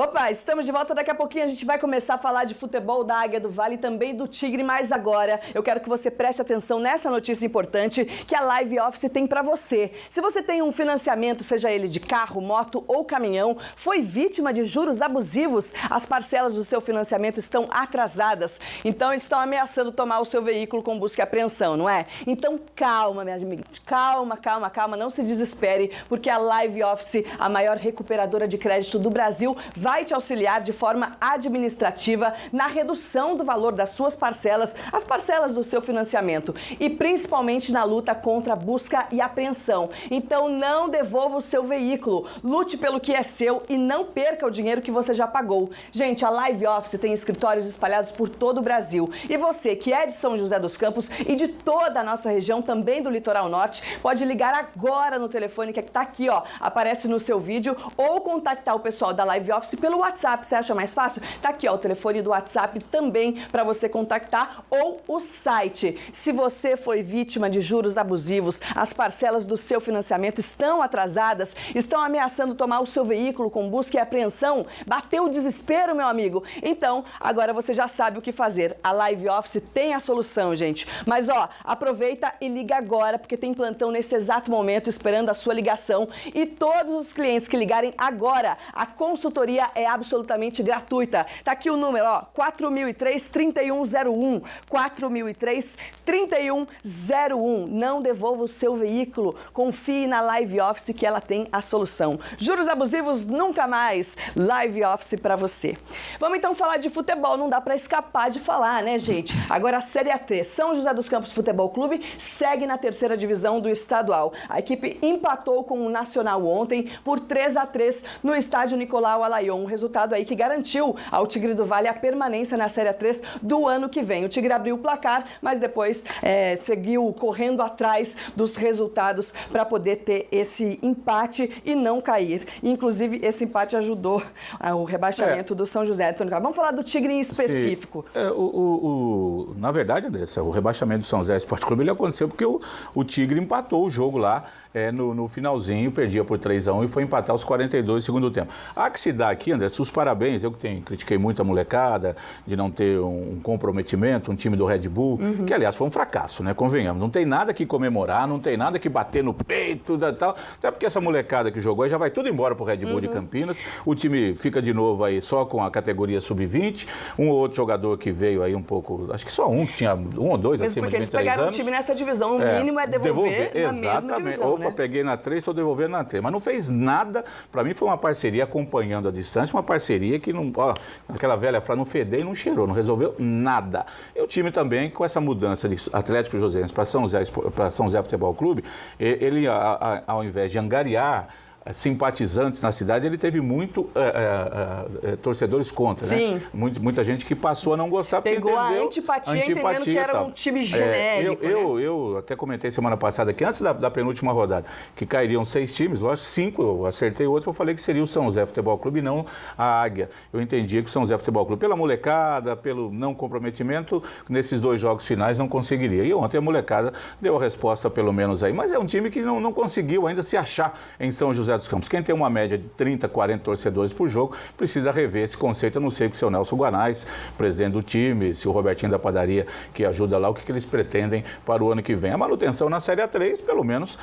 Opa, estamos de volta. Daqui a pouquinho a gente vai começar a falar de futebol da Águia do Vale e também do Tigre, mas agora eu quero que você preste atenção nessa notícia importante que a Live Office tem para você. Se você tem um financiamento, seja ele de carro, moto ou caminhão, foi vítima de juros abusivos, as parcelas do seu financiamento estão atrasadas. Então eles estão ameaçando tomar o seu veículo com busca e apreensão, não é? Então calma, minha amiga, calma, não se desespere, porque a Live Office, a maior recuperadora de crédito do Brasil, vai te auxiliar de forma administrativa na redução do valor das suas parcelas, as parcelas do seu financiamento e principalmente na luta contra a busca e apreensão. Então não devolva o seu veículo, lute pelo que é seu e não perca o dinheiro que você já pagou. Gente, a Live Office tem escritórios espalhados por todo o Brasil e você que é de São José dos Campos e de toda a nossa região, também do Litoral Norte, pode ligar agora no telefone que está aqui, ó, aparece no seu vídeo, ou contactar o pessoal da Live Office pelo WhatsApp. Você acha mais fácil? Tá aqui, ó, o telefone do WhatsApp também para você contactar, ou o site. Se você foi vítima de juros abusivos, as parcelas do seu financiamento estão atrasadas, estão ameaçando tomar o seu veículo com busca e apreensão, bateu o desespero, meu amigo? Então, agora você já sabe o que fazer. A Live Office tem a solução, gente. Mas, ó, aproveita e liga agora, porque tem plantão nesse exato momento esperando a sua ligação. E todos os clientes que ligarem agora, a consultoria é absolutamente gratuita. Tá aqui o número, ó, 4003-3101, 4003-3101. Não devolva o seu veículo, confie na Live Office que ela tem a solução. Juros abusivos nunca mais, Live Office para você. Vamos então falar de futebol, não dá para escapar de falar, né, gente? Agora a Série A3, São José dos Campos Futebol Clube segue na terceira divisão do estadual. A equipe empatou com o Nacional ontem por 3-3 no estádio Nicolau Alayon, um resultado aí que garantiu ao Tigre do Vale a permanência na Série A3 do ano que vem. O Tigre abriu o placar, mas depois seguiu correndo atrás dos resultados para poder ter esse empate e não cair. Inclusive, esse empate ajudou o rebaixamento do São José. Vamos falar do Tigre em específico. Na verdade, Andressa, o rebaixamento do São José Esporte Clube ele aconteceu porque o Tigre empatou o jogo lá no finalzinho, perdia por 3-1 e foi empatar aos 42 do segundo tempo. Há que se dar aqui, Andressa, os parabéns. Eu que critiquei muito a molecada de não ter um comprometimento, um time do Red Bull, que aliás foi um fracasso, né? Convenhamos. Não tem nada que comemorar, não tem nada que bater no peito e tal. Até porque essa molecada que jogou aí já vai tudo embora pro Red Bull de Campinas. O time fica de novo aí só com a categoria sub-20. Um ou outro jogador que veio aí um pouco, acho que só um, que tinha um ou dois acima de 23 anos. Porque eles pegaram o time nessa divisão, o mínimo é devolver na mesma divisão, Opa, peguei na 3, estou devolvendo na 3. Mas não fez nada, para mim foi uma parceria acompanhando a distância, uma parceria que não, aquela velha frase, não fedeu e não cheirou, não resolveu nada. E o time também, com essa mudança de Atlético Joseense para São José Futebol Clube, ele, ao invés de angariar simpatizantes na cidade, ele teve muito torcedores contra, Sim. Né? Muita gente que passou a não gostar. Pegou a antipatia entendendo que era um time genérico. Eu até comentei semana passada que antes da penúltima rodada, que cairiam 6 times, lógico, 5, eu acertei outro, eu falei que seria o São José Futebol Clube e não a Águia. Eu entendia que o São José Futebol Clube, pela molecada, pelo não comprometimento, nesses 2 jogos finais não conseguiria. E ontem a molecada deu a resposta pelo menos aí, mas é um time que não conseguiu ainda se achar em São José dos Campos. Quem tem uma média de 30, 40 torcedores por jogo, precisa rever esse conceito. Eu não sei com o seu Nelson Guanais, presidente do time, se o Robertinho da Padaria, que ajuda lá, o que eles pretendem para o ano que vem. A manutenção na Série A3, pelo menos,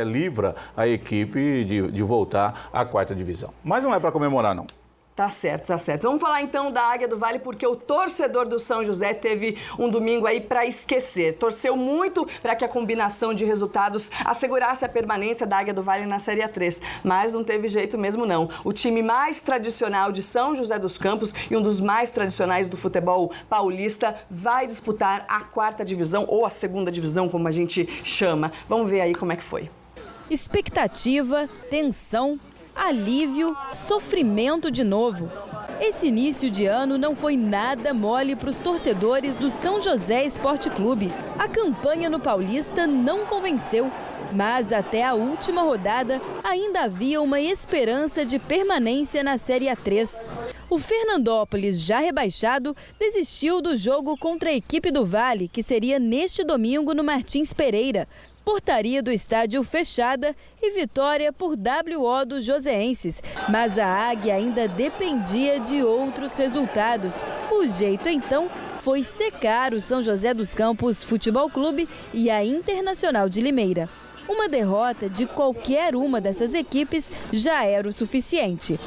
livra a equipe de voltar à 4ª divisão. Mas não é para comemorar, não. Tá certo, tá certo. Vamos falar então da Águia do Vale, porque o torcedor do São José teve um domingo aí para esquecer. Torceu muito para que a combinação de resultados assegurasse a permanência da Águia do Vale na Série A3, mas não teve jeito mesmo não. O time mais tradicional de São José dos Campos e um dos mais tradicionais do futebol paulista vai disputar a 4ª divisão, ou a 2ª divisão, como a gente chama. Vamos ver aí como é que foi. Expectativa, tensão, alívio, sofrimento de novo. Esse início de ano não foi nada mole para os torcedores do São José Esporte Clube. A campanha no Paulista não convenceu, mas até a última rodada ainda havia uma esperança de permanência na Série A3. O Fernandópolis, já rebaixado, desistiu do jogo contra a equipe do Vale, que seria neste domingo no Martins Pereira. Portaria do estádio fechada e vitória por WO dos joseenses. Mas a Águia ainda dependia de outros resultados. O jeito, então, foi secar o São José dos Campos Futebol Clube e a Internacional de Limeira. Uma derrota de qualquer uma dessas equipes já era o suficiente.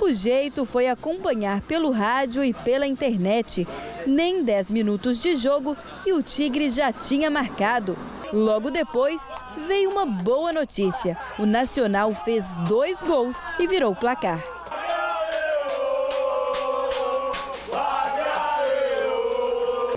O jeito foi acompanhar pelo rádio e pela internet. Nem 10 minutos de jogo e o Tigre já tinha marcado. Logo depois, veio uma boa notícia. O Nacional fez 2 gols e virou o placar.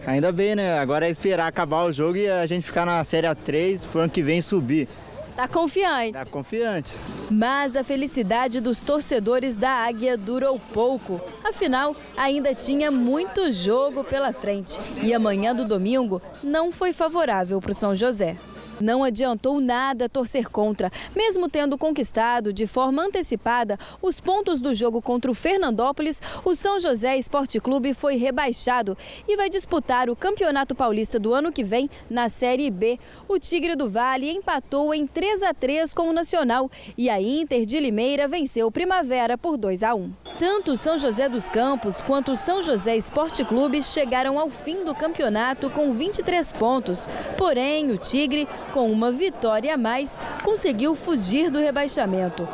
Ainda bem, né? Agora é esperar acabar o jogo e a gente ficar na Série A3 pro ano que vem subir. Tá confiante? Tá confiante. Mas a felicidade dos torcedores da Águia durou pouco. Afinal, ainda tinha muito jogo pela frente. E a manhã do domingo não foi favorável para o São José. Não adiantou nada torcer contra. Mesmo tendo conquistado de forma antecipada os pontos do jogo contra o Fernandópolis, o São José Esporte Clube foi rebaixado e vai disputar o Campeonato Paulista do ano que vem na Série B. O Tigre do Vale empatou em 3-3 com o Nacional e a Inter de Limeira venceu o Primavera por 2-1. Tanto o São José dos Campos quanto o São José Esporte Clube chegaram ao fim do campeonato com 23 pontos. Porém, o Tigre, com uma vitória a mais, conseguiu fugir do rebaixamento.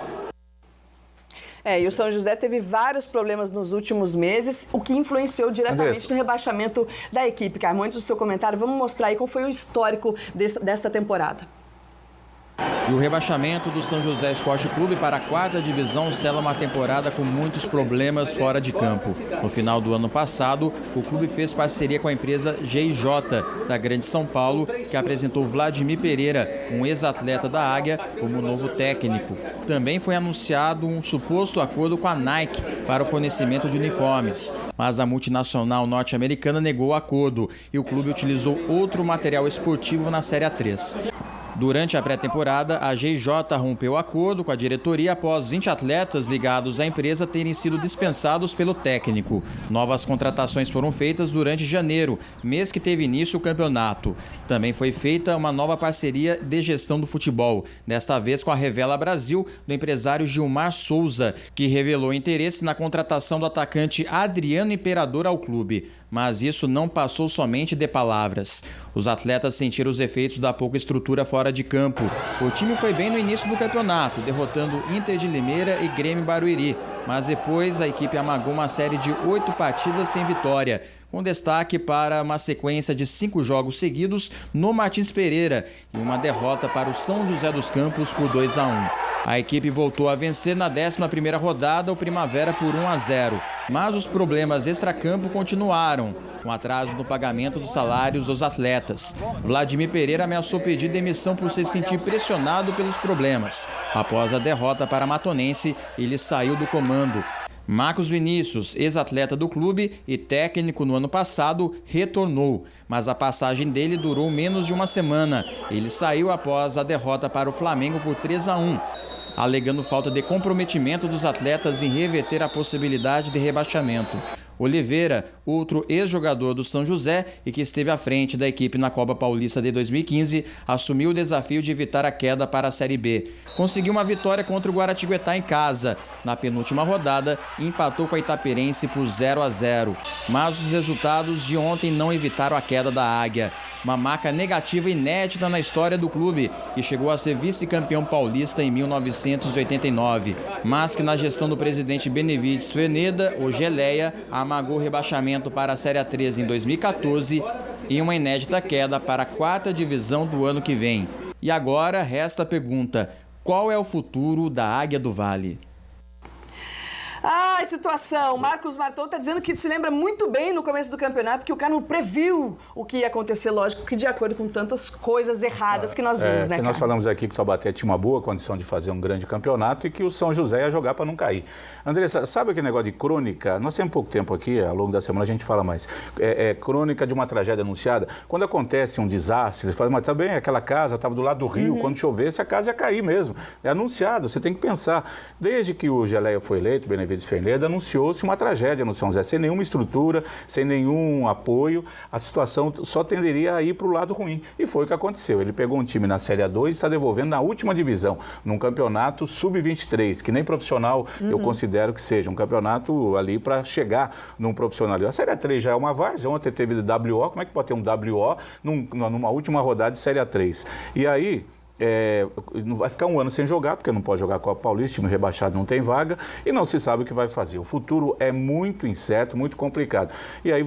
E o São José teve vários problemas nos últimos meses, o que influenciou diretamente no rebaixamento da equipe. Carmo, antes do seu comentário, vamos mostrar aí qual foi o histórico desta temporada. E o rebaixamento do São José Esporte Clube para a 4ª divisão sela uma temporada com muitos problemas fora de campo. No final do ano passado, o clube fez parceria com a empresa GIJ, da Grande São Paulo, que apresentou Vladimir Pereira, um ex-atleta da Águia, como novo técnico. Também foi anunciado um suposto acordo com a Nike para o fornecimento de uniformes. Mas a multinacional norte-americana negou o acordo e o clube utilizou outro material esportivo na Série A3. Durante a pré-temporada, a GIJ rompeu o acordo com a diretoria após 20 atletas ligados à empresa terem sido dispensados pelo técnico. Novas contratações foram feitas durante janeiro, mês que teve início o campeonato. Também foi feita uma nova parceria de gestão do futebol, desta vez com a Revela Brasil, do empresário Gilmar Souza, que revelou interesse na contratação do atacante Adriano Imperador ao clube. Mas isso não passou somente de palavras. Os atletas sentiram os efeitos da pouca estrutura fora de campo. O time foi bem no início do campeonato, derrotando Inter de Limeira e Grêmio Barueri. Mas depois a equipe amagou uma série de 8 partidas sem vitória, com destaque para uma sequência de 5 jogos seguidos no Martins Pereira e uma derrota para o São José dos Campos por 2-1. A equipe voltou a vencer na 11ª rodada o Primavera por 1-0, mas os problemas extracampo continuaram, com atraso no pagamento dos salários dos atletas. Vladimir Pereira ameaçou pedir demissão por se sentir pressionado pelos problemas. Após a derrota para Matonense, ele saiu do comando. Marcos Vinícius, ex-atleta do clube e técnico no ano passado, retornou, mas a passagem dele durou menos de uma semana. Ele saiu após a derrota para o Flamengo por 3-1, alegando falta de comprometimento dos atletas em reverter a possibilidade de rebaixamento. Oliveira, outro ex-jogador do São José e que esteve à frente da equipe na Copa Paulista de 2015, assumiu o desafio de evitar a queda para a Série B. Conseguiu uma vitória contra o Guaratinguetá em casa, na penúltima rodada, e empatou com a Itaperense por 0-0. Mas os resultados de ontem não evitaram a queda da Águia. Uma marca negativa inédita na história do clube, que chegou a ser vice-campeão paulista em 1989, mas que na gestão do presidente Benevides Ferneda, o Geleia, amagou o rebaixamento para a Série A3 em 2014 e uma inédita queda para a 4ª divisão do ano que vem. E agora resta a pergunta: qual é o futuro da Águia do Vale? Ai, situação. Marcos Marton está dizendo que se lembra muito bem no começo do campeonato que o Carmo previu o que ia acontecer, lógico, que de acordo com tantas coisas erradas que nós vimos, né, Nós falamos aqui que o Taubaté tinha uma boa condição de fazer um grande campeonato e que o São José ia jogar para não cair. Andressa, sabe aquele negócio de crônica? Nós temos pouco tempo aqui, ao longo da semana a gente fala mais. Crônica de uma tragédia anunciada. Quando acontece um desastre, eles falam, mas também aquela casa estava do lado do rio, quando chovesse a casa ia cair mesmo. É anunciado, você tem que pensar. Desde que o Geleia foi eleito, Benevides Benevides Ferneda, anunciou-se uma tragédia no São José, sem nenhuma estrutura, sem nenhum apoio, a situação só tenderia a ir para o lado ruim. E foi o que aconteceu. Ele pegou um time na Série A2 e está devolvendo na última divisão, num campeonato sub-23, que nem profissional eu considero que seja, um campeonato ali para chegar num profissional. A Série A3 já é uma várzea, ontem teve WO, como é que pode ter um WO numa última rodada de Série A3? E aí, vai ficar um ano sem jogar, porque não pode jogar Copa Paulista, time rebaixado não tem vaga, e não se sabe o que vai fazer. O futuro é muito incerto, muito complicado. E aí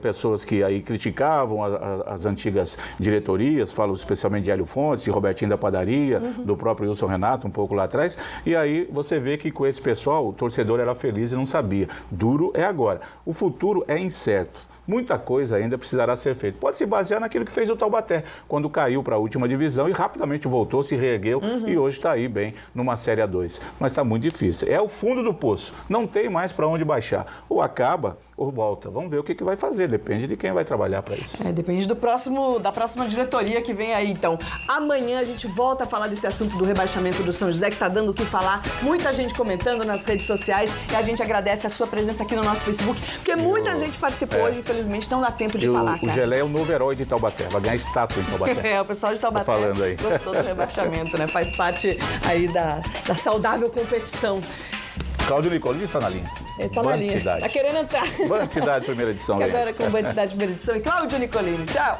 pessoas que aí criticavam as antigas diretorias, falo especialmente de Hélio Fontes, de Robertinho da Padaria, do próprio Wilson Renato, um pouco lá atrás, e aí você vê que com esse pessoal o torcedor era feliz e não sabia. Duro é agora. O futuro é incerto. Muita coisa ainda precisará ser feita. Pode se basear naquilo que fez o Taubaté, quando caiu para a última divisão e rapidamente voltou, se reergueu e hoje está aí bem numa Série A2. Mas está muito difícil. É o fundo do poço. Não tem mais para onde baixar. Ou acaba ou volta. Vamos ver o que vai fazer. Depende de quem vai trabalhar para isso. Depende da próxima diretoria que vem aí. Então, amanhã a gente volta a falar desse assunto do rebaixamento do São José, que está dando o que falar. Muita gente comentando nas redes sociais e a gente agradece a sua presença aqui no nosso Facebook, porque muita gente participou hoje. Infelizmente não dá tempo de falar, cara. O Gelé é o novo herói de Taubaté, vai ganhar estátua em Taubaté. O pessoal de Taubaté falando aí. gostou do rebaixamento, né? Faz parte aí da saudável competição. Cláudio Nicolini está na linha. Ele tá na linha. Tá querendo entrar. Band Cidade, primeira edição. Agora com Band Cidade, primeira edição. E Cláudio Nicolini, tchau.